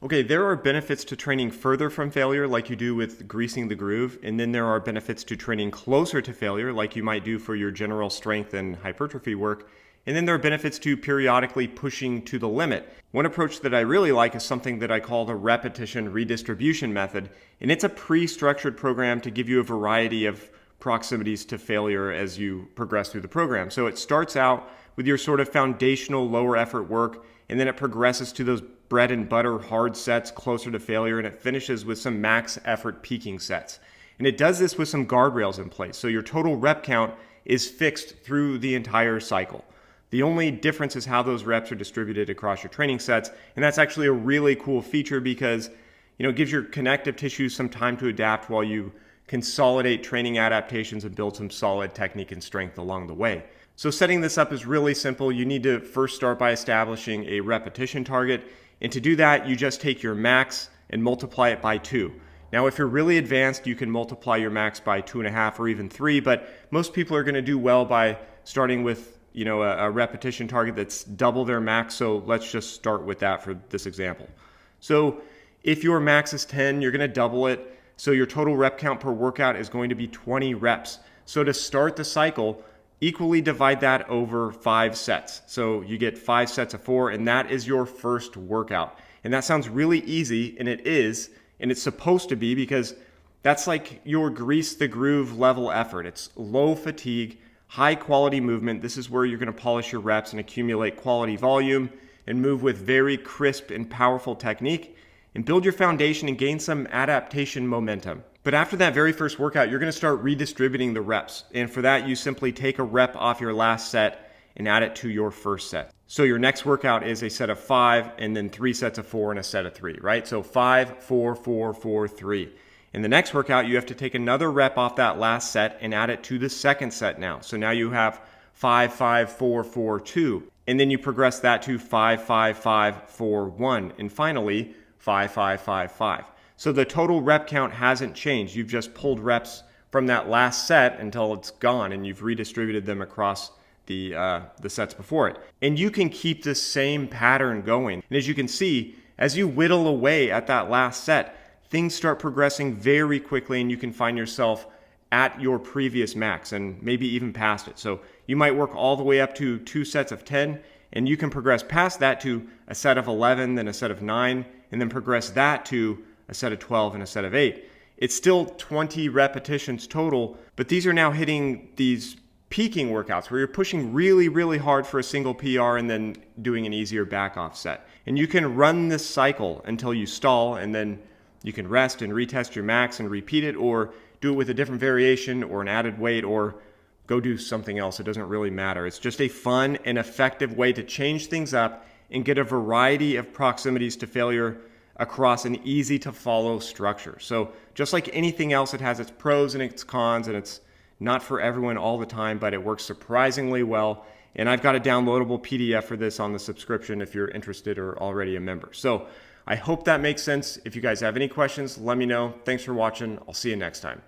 Okay, there are benefits to training further from failure like you do with greasing the groove, and then there are benefits to training closer to failure like you might do for your general strength and hypertrophy work, and then there are benefits to periodically pushing to the limit. One approach that I really like is something that I call the repetition redistribution method, and it's a pre-structured program to give you a variety of proximities to failure as you progress through the program. So it starts out with your sort of foundational lower effort work, and then it progresses to those bread and butter hard sets closer to failure, and it finishes with some max effort peaking sets. And it does this with some guardrails in place. So your total rep count is fixed through the entire cycle. The only difference is how those reps are distributed across your training sets, and that's actually a really cool feature because it gives your connective tissue some time to adapt while you consolidate training adaptations and build some solid technique and strength along the way. So setting this up is really simple. You need to first start by establishing a repetition target. And to do that, you just take your max and multiply it by 2. Now, if you're really advanced, you can multiply your max by 2.5 or even 3, but most people are going to do well by starting with a repetition target that's double their max. So let's just start with that for this example. So if your max is 10, you're going to double it. So your total rep count per workout is going to be 20 reps. So to start the cycle, equally divide that over 5 sets. So you get 5 sets of 4, and that is your first workout. And that sounds really easy, and it is, and it's supposed to be, because that's like your grease the groove level effort. It's low fatigue, high quality movement. This is where you're going to polish your reps and accumulate quality volume and move with very crisp and powerful technique and build your foundation and gain some adaptation momentum. But after that very first workout, you're going to start redistributing the reps. And for that, you simply take a rep off your last set and add it to your first set. So your next workout is a set of 5 and then 3 sets of 4 and a set of 3, right? So 5, 4, 4, 4, 3. In the next workout, you have to take another rep off that last set and add it to the second set now. So now you have 5, 5, 4, 4, 2. And then you progress that to 5, 5, 5, 4, 1. And finally, 5, 5, 5, 5. So the total rep count hasn't changed. You've just pulled reps from that last set until it's gone, and you've redistributed them across the sets before it. And you can keep the same pattern going. And as you can see, as you whittle away at that last set, things start progressing very quickly, and you can find yourself at your previous max and maybe even past it. So you might work all the way up to 2 sets of 10, and you can progress past that to a set of 11, then a set of 9, and then progress that to a set of 12 and a set of 8. It's still 20 repetitions total, but these are now hitting these peaking workouts where you're pushing really, really hard for a single PR and then doing an easier back off set. And you can run this cycle until you stall, and then you can rest and retest your max and repeat it, or do it with a different variation or an added weight, or go do something else. It doesn't really matter. It's just a fun and effective way to change things up and get a variety of proximities to failure across an easy to follow structure. So just like anything else, it has its pros and its cons, and it's not for everyone all the time, but it works surprisingly well. And I've got a downloadable PDF for this on the subscription if you're interested or already a member. So I hope that makes sense. If you guys have any questions, let me know. Thanks for watching. I'll see you next time.